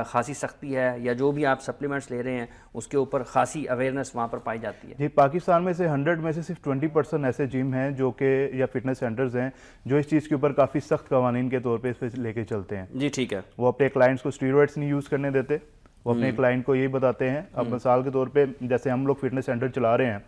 خاصی سختی ہے, یا جو بھی آپ سپلیمنٹس لے رہے ہیں اس کے اوپر خاصی اویئرنیس وہاں پر پائی جاتی ہے؟ جی, پاکستان میں سے 100 میں سے صرف 20% ایسے جم ہیں جو کہ یا فٹنس سینٹرز ہیں جو اس چیز کے اوپر کافی سخت قوانین کے طور پہ اس پہ لے کے چلتے ہیں. جی ٹھیک ہے, وہ اپنے کلائنٹس کو اسٹیرائڈس نہیں یوز کرنے دیتے, وہ اپنے کلائنٹ کو یہی بتاتے ہیں. اب مثال کے طور پہ جیسے ہم لوگ فٹنس سینٹر چلا رہے ہیں,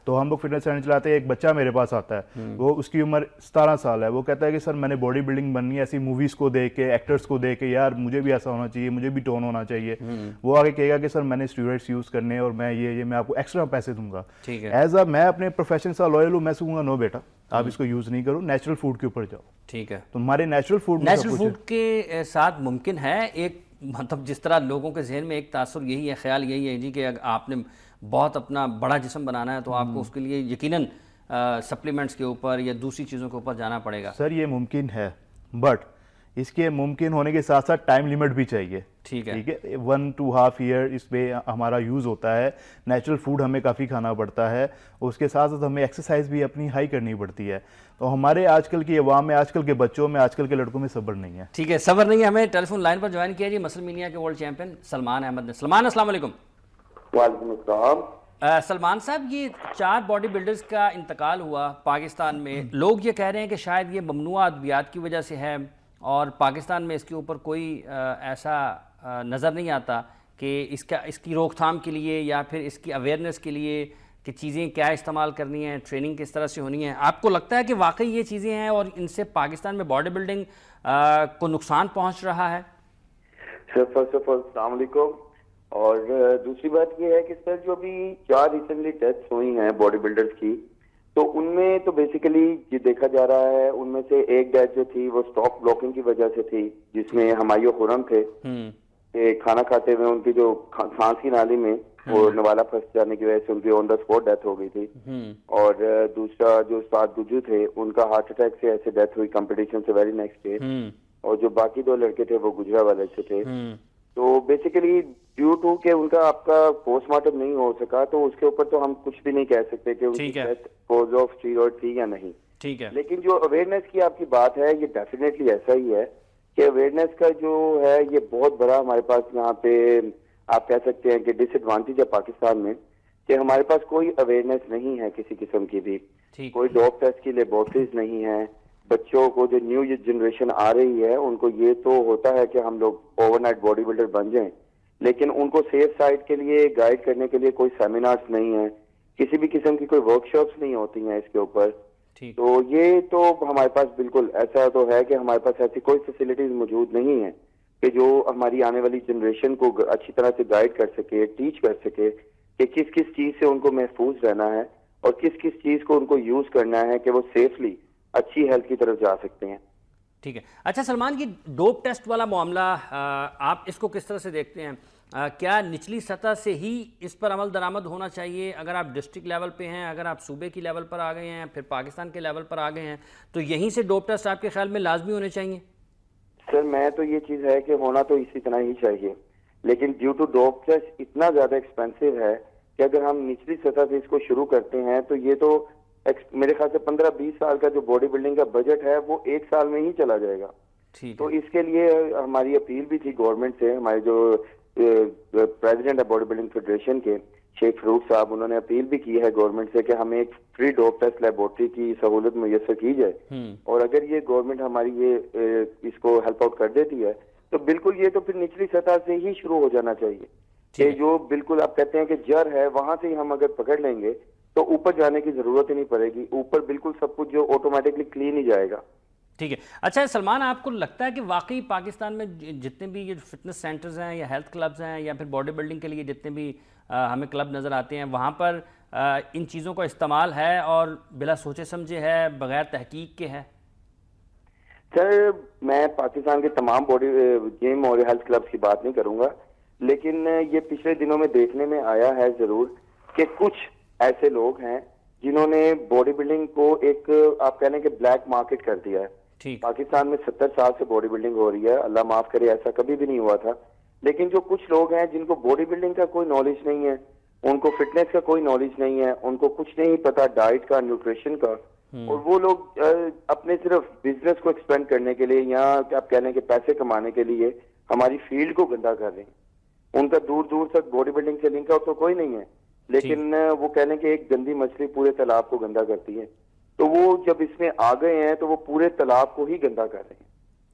تو ہم لوگ فٹنس سینٹر چلاتے ہیں, ایک بچہ میرے پاس آتا ہے, وہ اس کی عمر 17 سال ہے, وہ کہتا ہے کہ سر میں نے باڈی بلڈنگ بننی ہے, ایسی موویز کو دیکھ کے, ایکٹرز کو دیکھ کے, یار مجھے بھی ایسا ہونا چاہیے, مجھے بھی ٹون ہونا چاہیے. وہ آگے کہے گا کہ سر میں نے اسٹیرائڈس یوز کرنے اور میں یہ میں آپ کو ایکسٹرا پیسے دوں گا. ایز اے میں اپنے پروفیشن سے لوئل ہوں, میں کہوں گا نو بیٹا آپ اس کو یوز نہیں کرو, نیچرل فوڈ کے اوپر جاؤ. ٹھیک ہے, تمہارے نیچرل فوڈ کے ساتھ ممکن ہے ایک, مطلب جس طرح لوگوں کے ذہن میں ایک تاثر یہی ہے, خیال یہی ہے جی کہ آپ نے بہت اپنا بڑا جسم بنانا ہے تو آپ کو اس کے لیے یقیناً سپلیمنٹس کے اوپر یا دوسری چیزوں کے اوپر جانا پڑے گا. سر یہ ممکن ہے, بٹ اس کے ممکن ہونے کے ساتھ ساتھ ٹائم لیمٹ بھی چاہیے. ٹھیک ہے 1-2.5 ایئر اس پہ ہمارا یوز ہوتا ہے. نیچرل فوڈ ہمیں کافی کھانا پڑتا ہے, اس کے ساتھ ساتھ ہمیں ایکسرسائز بھی اپنی ہائی کرنی پڑتی ہے. تو ہمارے آج کل کی عوام میں, آج کل کے بچوں میں, آج کل کے لڑکوں میں صبر نہیں ہے. ٹھیک ہے, صبر نہیں ہے. ہمیں ٹیلی فون لائن پر جوائن کیا جی مسل مینیا کے ورلڈ چیمپئن سلمان احمد نے. سلمان السلام علیکم. وعلیکم السلام. سلمان صاحب, یہ 4 باڈی بلڈرز کا انتقال ہوا پاکستان میں. لوگ یہ کہہ رہے ہیں کہ شاید یہ ممنوعہ ادویات کی وجہ سے ہے, اور پاکستان میں اس کے اوپر کوئی ایسا نظر نہیں آتا کہ اس کی روک تھام کے لیے یا پھر اس کی اویئرنیس کے لیے کہ چیزیں کیا استعمال کرنی ہیں, ٹریننگ کس طرح سے ہونی ہے. آپ کو لگتا ہے کہ واقعی یہ چیزیں ہیں اور ان سے پاکستان میں باڈی بلڈنگ کو نقصان پہنچ رہا ہے؟ سر فرسٹ آف آل السلام علیکم. اور دوسری بات یہ ہے کہ سر جو بھی 4 ریسنٹلی ڈیتھس ہوئی ہیں باڈی بلڈرز کی, تو ان میں تو بیسیکلی یہ دیکھا جا رہا ہے ان میں سے ایک ڈیتھ جو تھی وہ اسٹاک بلاکنگ کی وجہ سے تھی, جس میں ہمایوں خرم تھے کہ کھانا کھاتے ہوئے ان کی جو سانس کی نالی میں وہ نوالا پھنس جانے کی وجہ سے ان کی آن دا اسپاٹ ڈیتھ ہو گئی تھی. اور دوسرا جو استاد گجو تھے ان کا ہارٹ اٹیک سے ایسے ڈیتھ ہوئی کمپٹیشن سے ویری نیکسٹ ڈے. اور جو باقی 2 لڑکے تھے وہ گجرا والے سے تھے. تو بیسیکلی ڈیو ٹو کہ ان کا آپ کا پوسٹ مارٹم نہیں ہو سکا, تو اس کے اوپر تو ہم کچھ بھی نہیں کہہ سکتے کہ ان کی ڈیتھ کوز آف اسٹیرائڈ تھی یا نہیں. ٹھیک ہے, لیکن جو اویئرنیس کی آپ کی بات ہے یہ ڈیفینیٹلی ایسا ہی ہے کہ اویئرنیس کا جو ہے یہ بہت بڑا ہمارے پاس یہاں پہ آپ کہہ سکتے ہیں کہ ڈس ایڈوانٹیج ہے پاکستان میں, کہ ہمارے پاس کوئی اویئرنیس نہیں ہے کسی قسم کی بھی. کوئی ڈاگ ٹیسٹ کی لیبورٹریز نہیں ہے. بچوں کو جو نیو جنریشن آ رہی ہے ان کو یہ تو ہوتا ہے کہ ہم لوگ اوور نائٹ باڈی بلڈر بن جائیں, لیکن ان کو سیف سائڈ کے لیے گائیڈ کرنے کے لیے کوئی سیمینارز نہیں ہیں, کسی بھی قسم کی کوئی ورک شاپس نہیں ہوتی ہیں اس کے اوپر. تو یہ تو ہمارے پاس بالکل ایسا تو ہے کہ ہمارے پاس ایسی کوئی فیسلٹیز موجود نہیں ہیں کہ جو ہماری آنے والی جنریشن کو اچھی طرح سے گائیڈ کر سکے, ٹیچ کر سکے کہ کس کس چیز سے ان کو محفوظ رہنا ہے اور کس کس چیز کو ان کو یوز کرنا ہے کہ وہ سیفلی اچھی ہیلتھ کی طرف جا سکتے ہیں. ٹھیک ہے. اچھا سلمان, کی ڈوپ ٹیسٹ والا معاملہ آپ اس کو کس طرح سے دیکھتے ہیں؟ کیا نچلی سطح سے ہی اس پر عمل درآمد ہونا چاہیے؟ اگر آپ ڈسٹرکٹ لیول پہ ہیں, اگر آپ صوبے کی لیول پر آ گئے ہیں, پھر پاکستان کے لیول پر آ گئے ہیں, تو یہیں سے ڈوپ ٹیسٹ آپ کے خیال میں لازمی ہونے چاہیے؟ سر میں تو یہ چیز ہے کہ ہونا تو اسی طرح ہی چاہیے, لیکن ڈیو ٹو ڈوپ ٹیسٹ اتنا زیادہ ایکسپینسو ہے کہ اگر ہم نچلی سطح سے اس کو شروع کرتے ہیں تو یہ تو میرے خیال سے 15-20 سال کا جو باڈی بلڈنگ کا بجٹ ہے وہ 1 سال میں ہی چلا جائے گا. تو اس کے لیے ہماری اپیل بھی تھی گورنمنٹ سے. ہمارے جو پریزیڈنٹ ہے باڈی بلڈنگ فیڈریشن کے شیخ فروخ صاحب, انہوں نے اپیل بھی کی ہے گورنمنٹ سے کہ ہمیں ایک فری ڈوپ ٹیسٹ لیبورٹری کی سہولت میسر کی جائے. اور اگر یہ گورنمنٹ ہماری یہ اس کو ہیلپ آؤٹ کر دیتی ہے تو بالکل یہ تو پھر نچلی سطح سے ہی شروع ہو جانا چاہیے کہ جو بالکل آپ کہتے ہیں کہ جڑ ہے وہاں سے ہی ہم اگر پکڑ لیں گے تو اوپر جانے کی ضرورت ہی نہیں پڑے گی. اوپر بالکل سب کچھ جو آٹومیٹکلی کلین ہی جائے گا. ٹھیک ہے. اچھا سلمان, آپ کو لگتا ہے کہ واقعی پاکستان میں جتنے بھی یہ فٹنس سینٹرز ہیں یا ہیلتھ کلبز ہیں یا پھر باڈی بلڈنگ کے لیے جتنے بھی ہمیں کلب نظر آتے ہیں, وہاں پر ان چیزوں کا استعمال ہے اور بلا سوچے سمجھے ہے, بغیر تحقیق کے ہے؟ سر میں پاکستان کے تمام باڈی جم اور ہیلتھ کلبز کی بات نہیں کروں گا, لیکن یہ پچھلے دنوں میں دیکھنے میں آیا ہے ضرور کہ کچھ ایسے لوگ ہیں جنہوں نے باڈی بلڈنگ کو ایک آپ کہہ لیں کہ بلیک مارکیٹ کر دیا ہے. پاکستان میں 70 سال سے باڈی بلڈنگ ہو رہی ہے, اللہ معاف کرے ایسا کبھی بھی نہیں ہوا تھا. لیکن جو کچھ لوگ ہیں جن کو باڈی بلڈنگ کا کوئی نالج نہیں ہے, ان کو فٹنس کا کوئی نالج نہیں ہے, ان کو کچھ نہیں پتا ڈائٹ کا, نیوٹریشن کا, اور وہ لوگ اپنے صرف بزنس کو ایکسپینڈ کرنے کے لیے یا آپ کہہ لیں کہ پیسے کمانے کے لیے ہماری فیلڈ کو گندا کر رہے ہیں. ان کا دور دور تک باڈی بلڈنگ سے لنک آؤٹ تو کوئی نہیں ہے, لیکن وہ کہہ لیں کہ ایک گندی مچھلی پورے تالاب کو گندا کرتی ہے. تو وہ جب اس میں آ گئے ہیں تو وہ پورے تالاب کو ہی گندا کر رہے ہیں.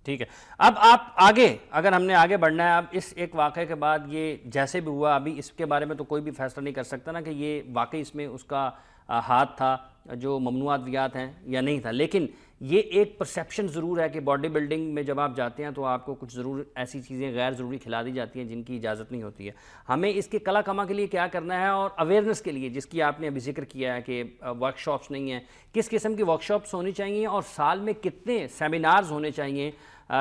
ٹھیک ہے. اب آپ آگے, اگر ہم نے آگے بڑھنا ہے, اب اس ایک واقعے کے بعد یہ جیسے بھی ہوا, ابھی اس کے بارے میں تو کوئی بھی فیصلہ نہیں کر سکتا نا کہ یہ واقعی اس میں اس کا ہاتھ تھا جو ممنوع ادویات ہیں یا نہیں تھا, لیکن یہ ایک پرسیپشن ضرور ہے کہ باڈی بلڈنگ میں جب آپ جاتے ہیں تو آپ کو کچھ ضرور ایسی چیزیں غیر ضروری کھلا دی جاتی ہیں جن کی اجازت نہیں ہوتی ہے. ہمیں اس کے کلا کما کے لیے کیا کرنا ہے, اور اویئرنیس کے لیے جس کی آپ نے ابھی ذکر کیا ہے کہ ورک شاپس نہیں ہیں, کس قسم کی ورک شاپس ہونی چاہیے اور سال میں کتنے سیمینارز ہونے چاہیے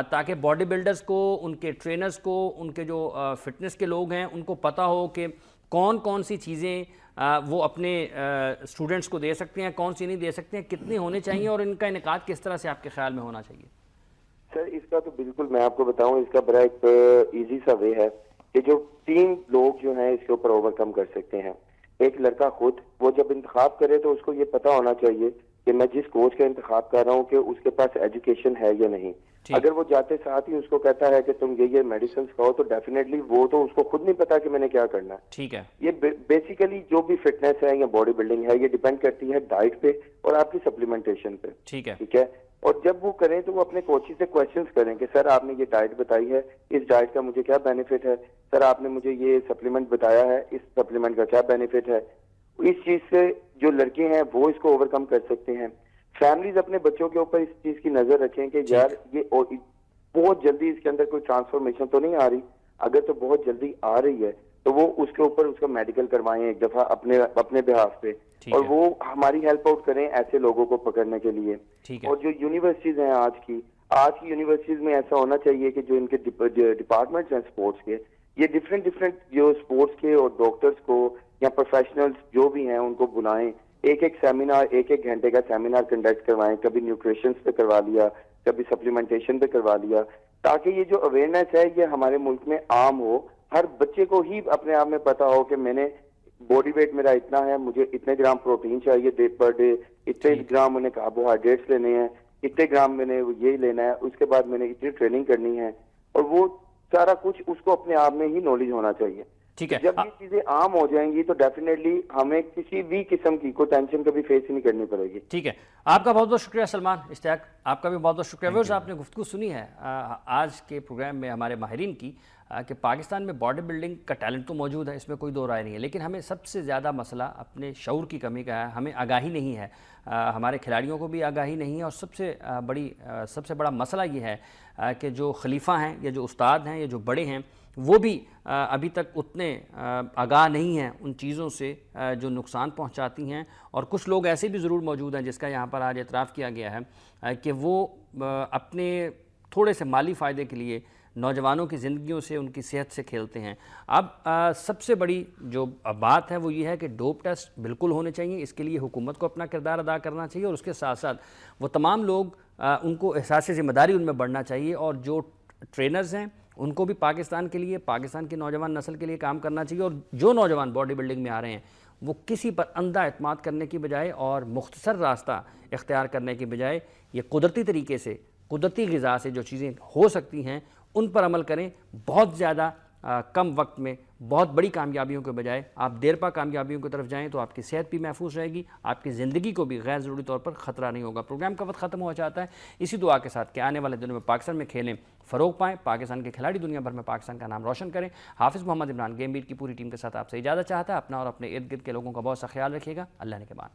تاکہ باڈی بلڈرز کو, ان کے ٹرینرز کو, ان کے جو فٹنس کے لوگ ہیں ان کو پتہ ہو کہ کون کون سی چیزیں وہ اپنے اسٹوڈنٹس کو دے سکتے ہیں, کون سی نہیں دے سکتے ہیں, کتنے ہونے چاہیے, اور ان کا انعقاد کس طرح سے آپ کے خیال میں ہونا چاہیے؟ سر اس کا تو بالکل میں آپ کو بتاؤں، اس کا بڑا ایک ایزی سا وے ہے کہ جو 3 لوگ جو ہیں اس کے اوپر اوور کم کر سکتے ہیں. ایک لڑکا خود، وہ جب انتخاب کرے تو اس کو یہ پتا ہونا چاہیے کہ میں جس کوچ کا انتخاب کر رہا ہوں کہ اس کے پاس ایجوکیشن ہے یا نہیں. اگر وہ جاتے ساتھ ہی اس کو کہتا ہے کہ تم یہ میڈیسنز کھاؤ تو ڈیفینیٹلی وہ تو اس کو خود نہیں پتا کہ میں نے کیا کرنا ہے. ٹھیک ہے. یہ بیسیکلی جو بھی فٹنس ہے یا باڈی بلڈنگ ہے یہ ڈیپینڈ کرتی ہے ڈائٹ پہ اور آپ کی سپلیمنٹیشن پہ. ٹھیک ہے. ٹھیک ہے. اور جب وہ کریں تو وہ اپنے کوچ سے کوشچنس کریں کہ سر آپ نے یہ ڈائٹ بتائی ہے، اس ڈائٹ کا مجھے کیا بینیفٹ ہے، سر آپ نے مجھے یہ سپلیمنٹ بتایا ہے، اس سپلیمنٹ کا کیا بینیفٹ ہے. اس چیز سے جو لڑکے ہیں وہ اس کو اوور کم کر سکتے ہیں. فیملیز اپنے بچوں کے اوپر اس چیز کی نظر رکھیں کہ یار یہ بہت جلدی اس کے اندر کوئی ٹرانسفارمیشن تو نہیں آ رہی، اگر تو بہت جلدی آ رہی ہے تو وہ اس کے اوپر اس کا میڈیکل کروائیں ایک دفعہ اپنے بہاف پہ، اور وہ ہماری ہیلپ آؤٹ کریں ایسے لوگوں کو پکڑنے کے لیے. اور جو یونیورسٹیز ہیں آج کی یونیورسٹیز میں ایسا ہونا چاہیے کہ جو ان کے ڈپارٹمنٹس ہیں اسپورٹس کے، یہ ڈفرینٹ جو اسپورٹس کے اور ڈاکٹرز کو یا پروفیشنلز جو بھی ہیں ان کو بلائیں، ایک سیمینار 1 گھنٹے کا سیمینار کنڈکٹ کروائیں، کبھی نیوٹریشنز پہ کروا لیا، کبھی سپلیمنٹیشن پہ کروا لیا، تاکہ یہ جو اویئرنیس ہے یہ ہمارے ملک میں عام ہو. ہر بچے کو ہی اپنے آپ میں پتا ہو کہ میں نے باڈی ویٹ میرا اتنا ہے، مجھے اتنے گرام پروٹین چاہیے پر ڈے، اتنے گرام میں نے کاربوہائیڈریٹس لینے ہیں، اتنے گرام میں نے یہ لینا ہے، اس کے بعد میں نے اتنی ٹریننگ کرنی ہے، اور وہ سارا کچھ اس کو اپنے آپ میں ہی نالج ہونا چاہیے. ٹھیک ہے. جب یہ چیزیں عام ہو جائیں گی تو ڈیفینیٹلی ہمیں کسی بھی قسم کی کوئی ٹینشن کبھی فیس ہی نہیں کرنی پڑے گی. ٹھیک ہے. آپ کا بہت بہت شکریہ سلمان. اشتیاق آپ کا بھی بہت بہت شکریہ. ویورز آپ نے گفتگو سنی ہے آج کے پروگرام میں ہمارے ماہرین کی کہ پاکستان میں باڈی بلڈنگ کا ٹیلنٹ تو موجود ہے، اس میں کوئی دو رائے نہیں ہے، لیکن ہمیں سب سے زیادہ مسئلہ اپنے شعور کی کمی کا ہے. ہمیں آگاہی نہیں ہے، ہمارے کھلاڑیوں کو بھی آگاہی نہیں ہے، اور سب سے بڑا مسئلہ یہ ہے کہ جو خلیفہ ہیں یا جو استاد ہیں یا جو بڑے ہیں وہ بھی ابھی تک اتنے آگاہ نہیں ہیں ان چیزوں سے جو نقصان پہنچاتی ہیں. اور کچھ لوگ ایسے بھی ضرور موجود ہیں جس کا یہاں پر آج اعتراف کیا گیا ہے کہ وہ اپنے تھوڑے سے مالی فائدے کے لیے نوجوانوں کی زندگیوں سے، ان کی صحت سے کھیلتے ہیں. اب سب سے بڑی جو بات ہے وہ یہ ہے کہ ڈوپ ٹیسٹ بالکل ہونے چاہیے. اس کے لیے حکومت کو اپنا کردار ادا کرنا چاہیے، اور اس کے ساتھ ساتھ وہ تمام لوگ ان کو احساس ذمہ داری ان میں بڑھنا چاہیے، اور جو ٹرینرز ہیں ان کو بھی پاکستان کے لیے، پاکستان کی نوجوان نسل کے لیے کام کرنا چاہیے. اور جو نوجوان باڈی بلڈنگ میں آ رہے ہیں وہ کسی پر اندھا اعتماد کرنے کی بجائے اور مختصر راستہ اختیار کرنے کی بجائے یہ قدرتی طریقے سے، قدرتی غذا سے جو چیزیں ہو سکتی ہیں ان پر عمل کریں. بہت زیادہ کم وقت میں بہت بڑی کامیابیوں کے بجائے آپ دیر پا کامیابیوں کی طرف جائیں تو آپ کی صحت بھی محفوظ رہے گی، آپ کی زندگی کو بھی غیر ضروری طور پر خطرہ نہیں ہوگا. پروگرام کا وقت ختم ہو جاتا ہے اسی دعا کے ساتھ کہ آنے والے دنوں میں پاکستان میں کھیلیں فروغ پائیں، پاکستان کے کھلاڑی دنیا بھر میں پاکستان کا نام روشن کریں. حافظ محمد عمران گیم بیٹ کی پوری ٹیم کے ساتھ آپ سے اجازت چاہتا ہے. اپنا اور اپنے ارد گرد کے لوگوں کا بہت سا خیال رکھیے گا. اللہ نے کے بعد.